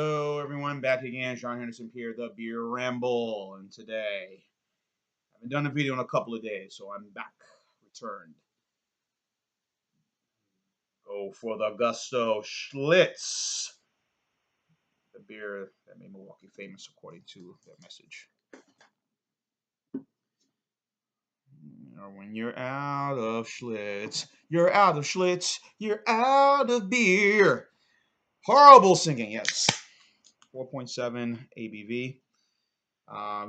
Hello, everyone. Back again. Sean Henderson here, the Beer Ramble. And today, I haven't done a video in a couple of days, so I'm back, returned. Go for the Gusto Schlitz, the beer that made Milwaukee famous, according to their message. When you're out of Schlitz, you're out of Schlitz, you're out of beer. Horrible singing, yes. 4.7 ABV.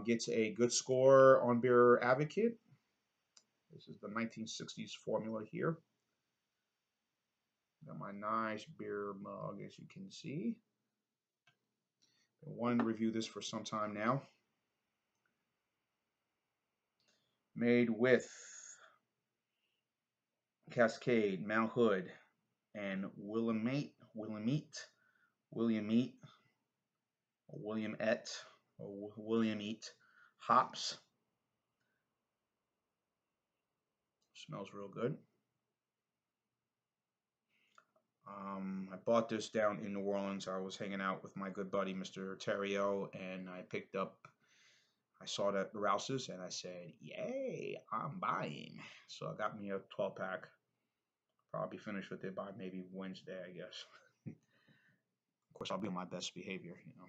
Gets a good score on Beer Advocate. This is the 1960s formula here. Got my nice beer mug, as you can see. Been wanting to review this for some time now. Made with Cascade, Mount Hood, and Williamette, Williamette hops. Smells real good. I bought this down in New Orleans. I was hanging out with my good buddy, Mr. Terrio, and I saw that Rouse's, and I said, yay, I'm buying. So I got me a 12-pack. Probably finished with it by maybe Wednesday, I guess. Of course, I'll be on my best behavior, you know.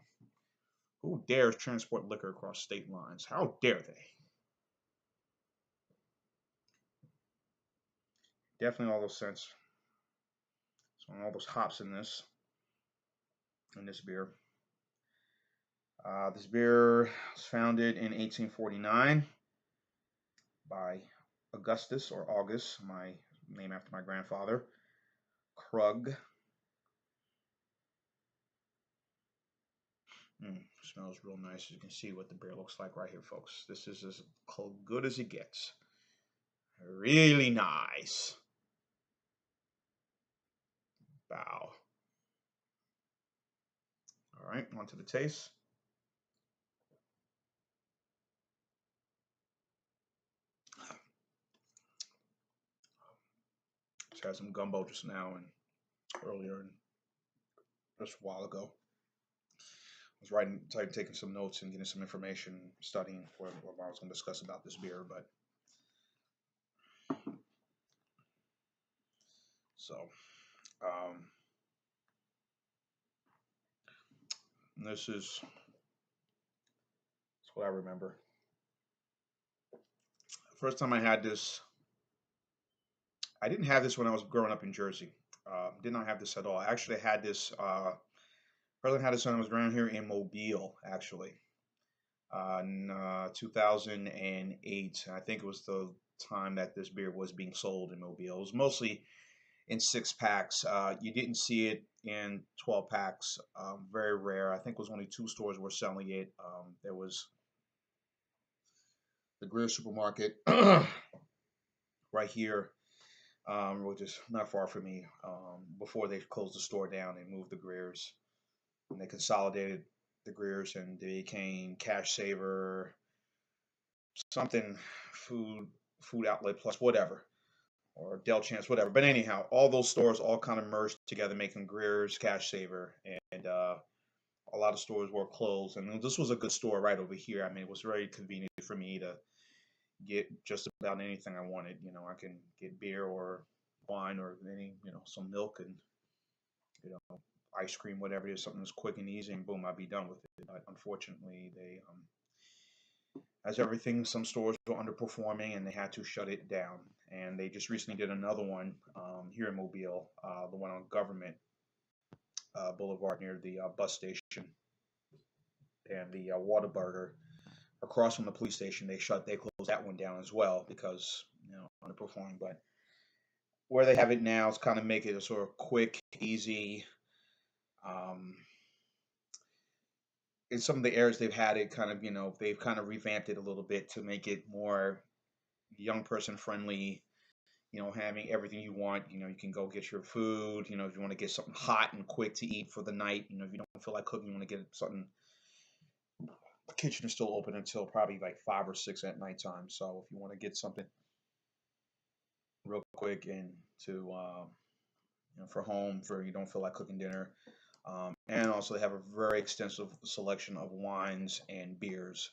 Who dares transport liquor across state lines? How dare they? Definitely all those scents. So all those hops in this beer. This beer was founded in 1849 by Augustus, or August, my name after my grandfather, Krug. Smells real nice. You can see what the beer looks like right here, folks. This is as good as it gets. Really nice. Bow. All right, on to the taste. Just had some gumbo just now and earlier, and just a while ago. I was taking some notes and getting some information, studying for what I was going to discuss about this beer. But so, this is what I remember. First time I had this, I didn't have this when I was growing up in Jersey. Did not have this at all. I actually had this. First had this when I was around here in Mobile, actually, in 2008. I think it was the time that this beer was being sold in Mobile. It was mostly in 6-packs. You didn't see it in 12 packs. Very rare. I think it was only 2 stores were selling it. There was the Greer Supermarket right here, which is not far from me. Before they closed the store down and moved the Greers, and they consolidated the Greers, and they became Cash Saver, something food outlet plus whatever, or Del Chance, whatever. But anyhow, all those stores all kind of merged together, making Greer's, Cash Saver, and a lot of stores were closed. And this was a good store right over here. I mean, it was very convenient for me to get just about anything I wanted. You know, I can get beer or wine or some milk and ice cream, whatever it is, something that's quick and easy, and boom, I'd be done with it. But unfortunately, they as everything, some stores were underperforming and they had to shut it down. And they just recently did another one here in Mobile, the one on Government Boulevard near the bus station and the Whataburger across from the police station. They closed that one down as well because underperforming. But where they have it now is kind of make it a sort of quick, easy. In some of the areas they've had it kind of, they've kind of revamped it a little bit to make it more young person friendly, having everything you want. You can go get your food, if you want to get something hot and quick to eat for the night, if you don't feel like cooking, you want to get something. The kitchen is still open until probably like 5 or 6 at nighttime. So if you want to get something real quick and to, for home, for you don't feel like cooking dinner, And also they have a very extensive selection of wines and beers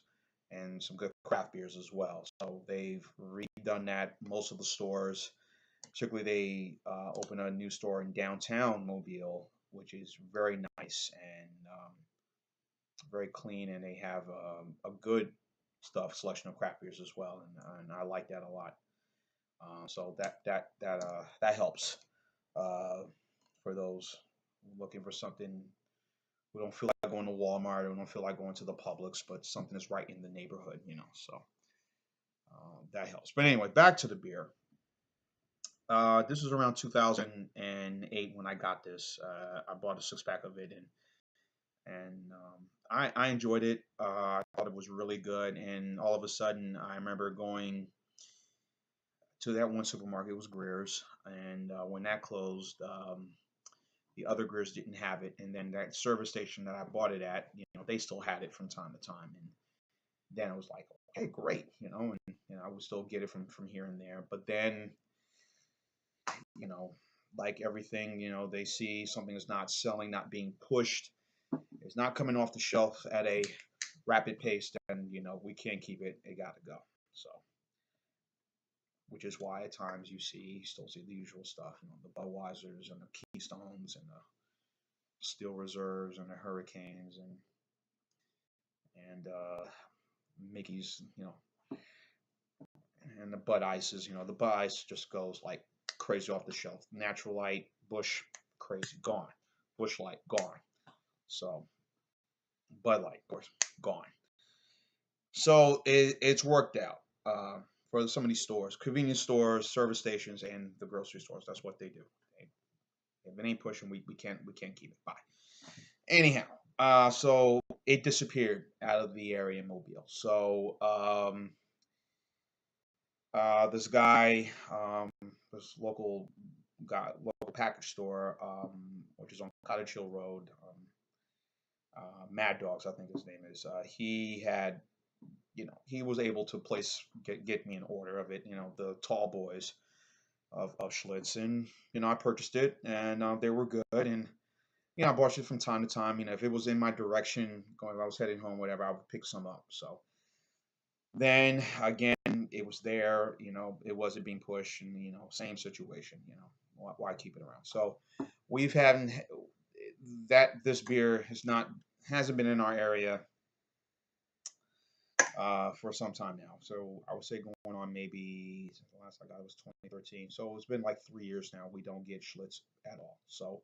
and some good craft beers as well. So they've redone that. Most of the stores, particularly they opened a new store in downtown Mobile, which is very nice and very clean, and they have a good stuff selection of craft beers as well, and I like that a lot. So that helps uh, for those looking for something. We don't feel like going to Walmart. We don't feel like going to the Publix, but something that's right in the neighborhood, you know. So that helps. But anyway, back to the beer. This was around 2008 when I got this. I bought a 6 pack of it, and I enjoyed it. I thought it was really good. And all of a sudden, I remember going to that one supermarket. It was Greer's, and when that closed, the other Greer's didn't have it. And then that service station that I bought it at, you know, they still had it from time to time. And then I was like, okay, great, you know, and I would still get it from here and there. But then, you know, like everything, you know, they see something is not selling, not being pushed, it's not coming off the shelf at a rapid pace, then, you know, we can't keep it. It got to go. So, which is why at times still see the usual stuff, you know, the Budweisers and the Keystones and the Steel Reserves and the Hurricanes and Mickey's, you know, and the Bud Ices. You know, the Bud Ice just goes like crazy off the shelf. Natural Light, Bush, crazy, gone. Bush Light, gone. So Bud Light, of course, gone. So it's worked out for some of these stores, convenience stores, service stations, and the grocery stores. That's what they do. If it ain't pushing, we can't keep it. Bye. Anyhow, so it disappeared out of the area in Mobile. So this guy, this local guy, local package store, which is on Cottage Hill Road, Mad Dogs, I think his name is. He had, you know, he was able to get me an order of it. You know, the tall boys of Schlitz, and you know, I purchased it, and they were good, and you know, I bought it from time to time. You know, if it was in my direction, going, I was heading home, whatever, I would pick some up. So then again, it was there. You know, it wasn't being pushed, and you know, same situation. You know, why keep it around? So we've had that this beer hasn't been in our area for some time now. So I would say going on maybe the last I got was 2013. So it's been like 3 years now. We don't get Schlitz at all. So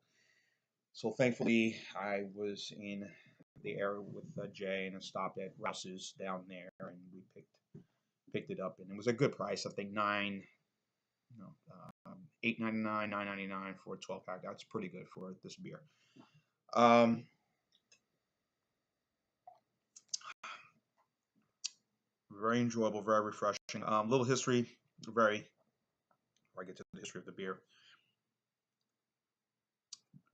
thankfully I was in the area with Jay and I stopped at Rouse's down there and we picked it up and it was a good price. I think $8.99, $9.99 for a 12 pack. That's pretty good for this beer. Very enjoyable, very refreshing. Little history, before I get to the history of the beer.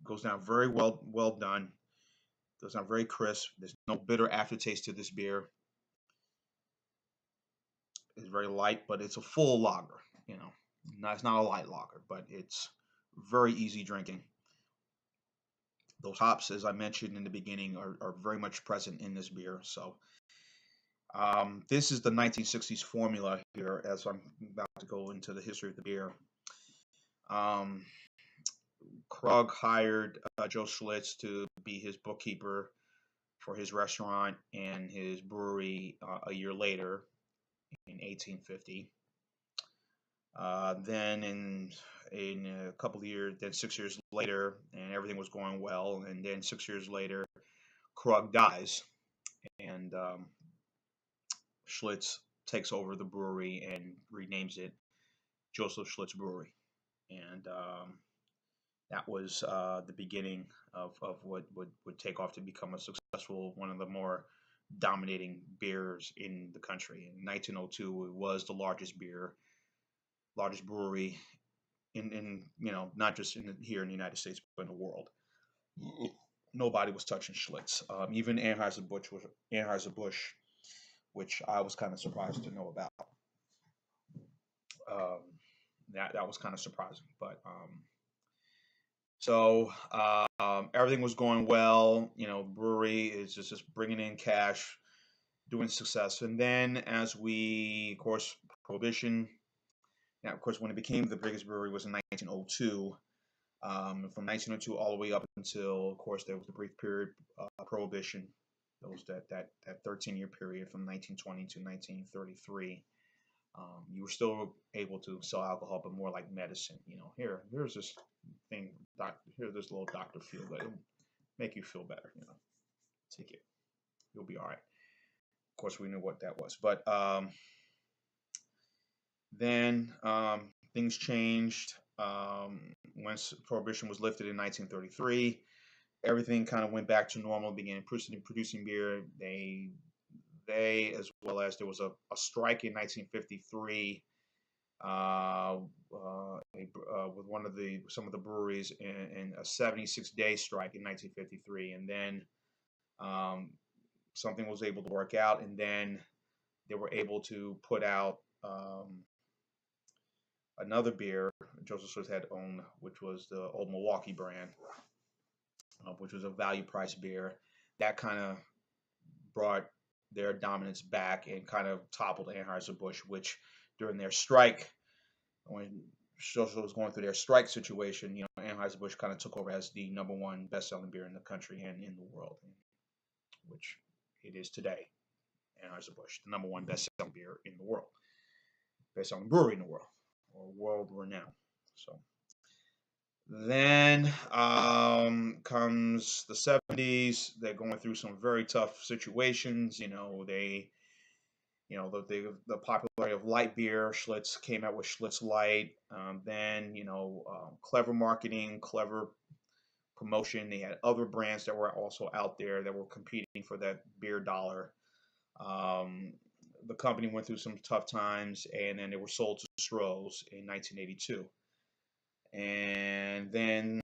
Goes down very well done. Goes down very crisp. There's no bitter aftertaste to this beer. It's very light, but it's a full lager. You know, it's not a light lager, but it's very easy drinking. Those hops, as I mentioned in the beginning, are very much present in this beer. So this is the 1960s formula here, as I'm about to go into the history of the beer. Krug hired Joe Schlitz to be his bookkeeper for his restaurant and his brewery a year later in 1850. Then in a couple of years, then 6 years later, and everything was going well, and then 6 years later, Krug dies, and Schlitz takes over the brewery and renames it Joseph Schlitz Brewery, and that was the beginning of what would take off to become a successful, one of the more dominating beers in the country. In 1902, it was the largest brewery in you know, not just here in the United States, but in the world. Nobody was touching Schlitz. Even Anheuser-Busch, which I was kind of surprised to know about. That was kind of surprising, but So everything was going well. Brewery is just bringing in cash, doing success. And then as we, of course, Prohibition. Now, of course, when it became the biggest brewery was in 1902. From 1902 all the way up until, of course, there was the brief period Prohibition. That was that 13-year period from 1920 to 1933. You were still able to sell alcohol, but more like medicine. Here's this thing, here's this little Dr. Feel Good. It'll make you feel better. Take it. You'll be all right. Of course, we knew what that was. But then things changed. Once Prohibition was lifted in 1933, everything kind of went back to normal, began producing beer. They as well as there was a strike in 1953 with some of the breweries in a 76-day strike in 1953, and then something was able to work out, and then they were able to put out another beer Joseph Schlitz had owned, which was the old Milwaukee brand, which was a value price beer. That kind of brought their dominance back and kind of toppled Anheuser-Busch, which during their strike, when Joseph was going through their strike situation, Anheuser-Busch kind of took over as the number one best-selling beer in the country and in the world, which it is today. Anheuser-Busch, the number one best-selling beer in the world, best-selling brewery in the world, or world renowned. So then comes the 70s. They're going through some very tough situations. The popularity of light beer. Schlitz came out with Schlitz Light. Then clever marketing, clever promotion. They had other brands that were also out there that were competing for that beer dollar. The company went through some tough times, and then they were sold to Stroh's in 1982. And then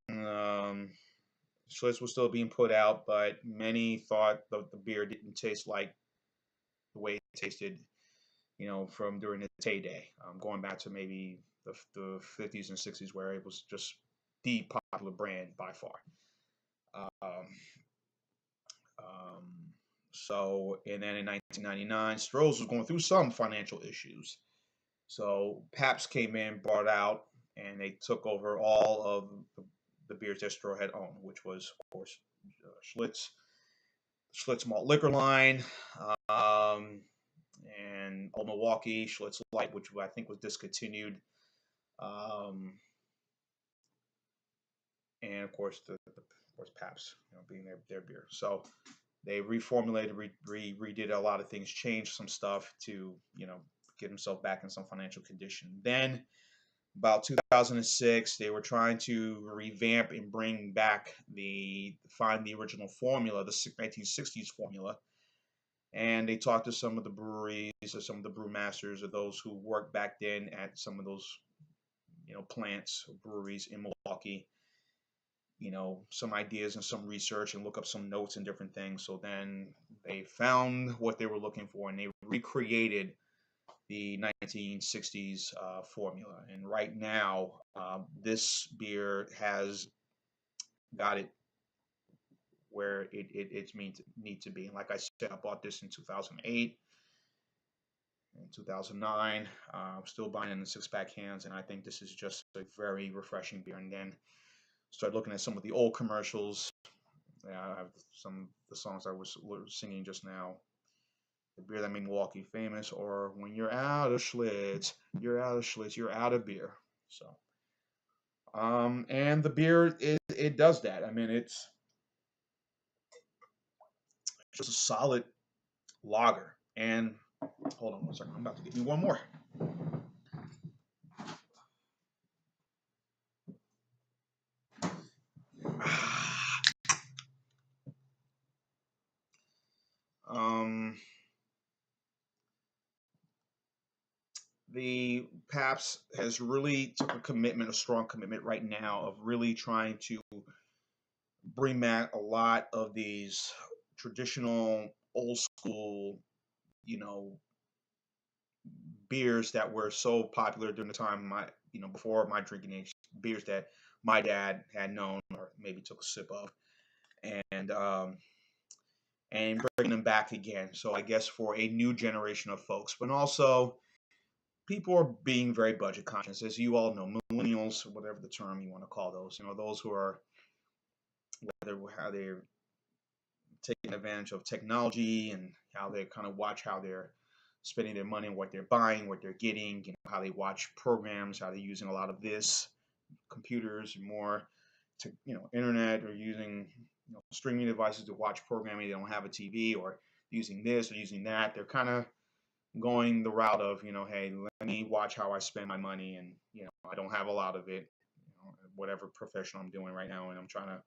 Schlitz was still being put out, but many thought the beer didn't taste like the way it tasted, from during its heyday, going back to maybe the 50s and 60s, where it was just the popular brand by far. And then in 1999, Stroh's was going through some financial issues. So Pabst came in, bought out, and they took over all of the beers that Stroh had owned, which was, of course, Schlitz malt liquor line, and Old Milwaukee, Schlitz Light, which I think was discontinued, and of course Pabst, being their beer. So they reformulated, redid a lot of things, changed some stuff to get himself back in some financial condition. Then about 2006, they were trying to revamp and bring back find the original formula, the 1960s formula. And they talked to some of the breweries or some of the brewmasters or those who worked back then at some of those, plants or breweries in Milwaukee, some ideas and some research and look up some notes and different things. So then they found what they were looking for, and they recreated the 1960s formula. And right now, this beer has got it where it's need to be. And like I said, I bought this in 2008 and 2009. I'm still buying in the 6-pack cans, and I think this is just a very refreshing beer. And then start looking at some of the old commercials. I have some of the songs I was singing just now. The beer that made Milwaukee famous, or when you're out of Schlitz, you're out of Schlitz, you're out of beer. So, and the beer, it does that. I mean, it's just a solid lager. And hold on one second, I'm about to get me one more. The Pabst has really took a strong commitment right now of really trying to bring back a lot of these traditional, old school, beers that were so popular during the time before my drinking age. Beers that my dad had known or maybe took a sip of, and bringing them back again. So I guess for a new generation of folks, but also people are being very budget conscious, as you all know, millennials, whatever the term you want to call those, those who are whether how they're taking advantage of technology and how they kind of watch how they're spending their money, what they're buying, what they're getting, how they watch programs, how they're using a lot of this computers and more to internet, or using streaming devices to watch programming. They don't have a TV, or using this or using that. They're kind of going the route of hey, let me watch how I spend my money, and I don't have a lot of it, whatever profession I'm doing right now, and I'm trying to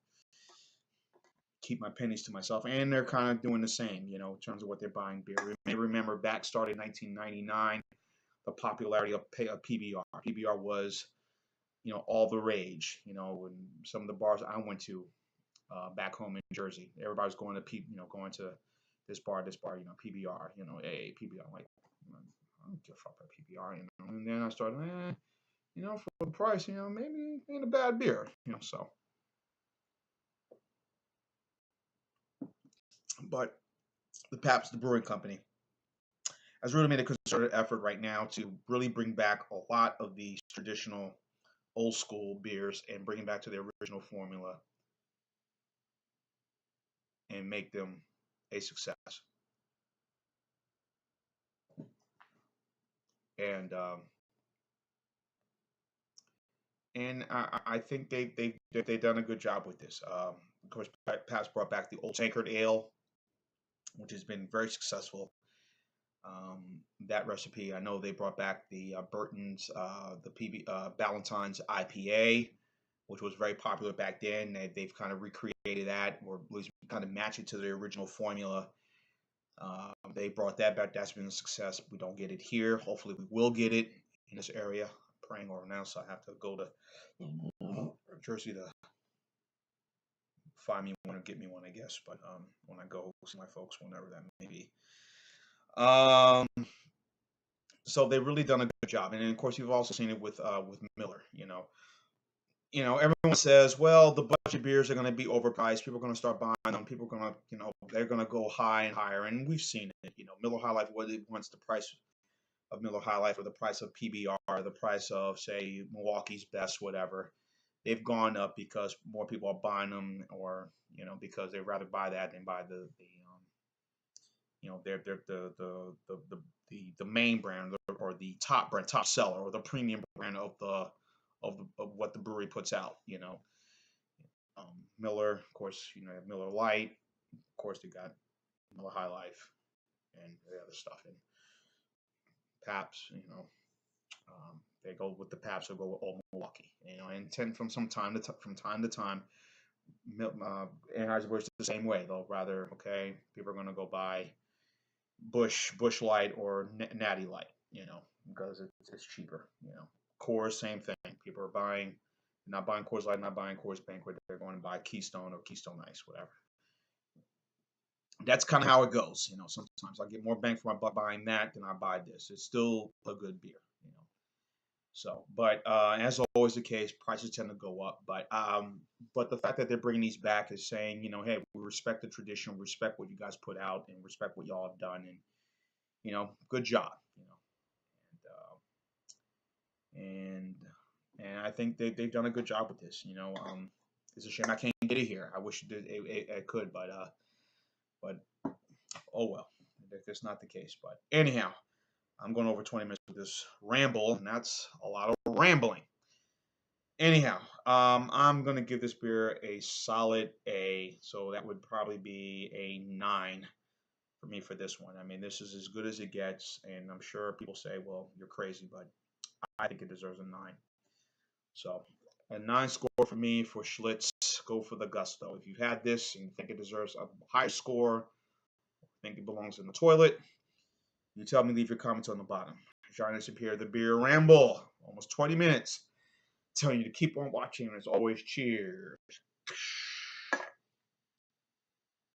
keep my pennies to myself. And they're kind of doing the same, in terms of what they're buying beer. You may remember back started in 1999, the popularity of PBR. PBR was, all the rage, when some of the bars I went to back home in Jersey, everybody's going to, going to this bar, PBR, AA, PBR. I'm like, I don't give a fuck about PBR, And then I started, for the price, maybe it ain't a bad beer, so. But the Pabst, the brewing company, has really made a concerted effort right now to really bring back a lot of these traditional old school beers and bring them back to their original formula and make them a success. And I think they've done a good job with this. Of course, Pabst brought back the Old Tankard Ale, which has been very successful. That recipe, I know they brought back the Burton's, the Ballantine's IPA, which was very popular back then. They've kind of recreated that, or at least kind of match it to their original formula. They brought that back. That's been a success. We don't get it here. Hopefully, we will get it in this area. I'm praying or now, so I have to go to Jersey to find me one or get me one, I guess. But when I go see my folks, whenever that may be. So they've really done a good job, and then, of course, you've also seen it with Miller. Everyone says, well, the budget beers are going to be overpriced. People are going to start buying them. People are going to, they're going to go high and higher, and we've seen it. Miller High Life, once the price of Miller High Life or the price of PBR, the price of, say, Milwaukee's Best, whatever, they've gone up because more people are buying them, or because they'd rather buy that than buy the main brand, or the top brand, top seller, or the premium brand of what the brewery puts out. Miller, of course, Miller Lite, of course, they got Miller High Life and the other stuff. And Pabst, they go with the Pabst, they'll go with Old Milwaukee, and from time to time, Anheuser-Busch the same way. They'll rather, okay, people are going to go buy Busch Light or Natty Light, because it's cheaper. Coors, same thing. People are not buying Coors Light, not buying Coors Banquet. They're going to buy Keystone or Keystone Ice, whatever. That's kind of how it goes. Sometimes I get more bang for my buck buying that than I buy this. It's still a good beer. So, but as always the case, prices tend to go up. But the fact that they're bringing these back is saying, hey, we respect the tradition, respect what you guys put out, and respect what y'all have done, and good job. And I think they've done a good job with this. It's a shame I can't get it here. I wish it could, but oh well, that's not the case. But anyhow, I'm going over 20 minutes with this ramble, and that's a lot of rambling. Anyhow, I'm going to give this beer a solid A, so that would probably be a 9 for me for this one. I mean, this is as good as it gets, and I'm sure people say, well, you're crazy, but I think it deserves a 9. So a 9 score for me for Schlitz. Go for the gusto. If you've had this and you think it deserves a high score, think it belongs in the toilet, you tell me, leave your comments on the bottom. Join us here, the Beer Ramble. Almost 20 minutes. Telling you to keep on watching. As always, cheers.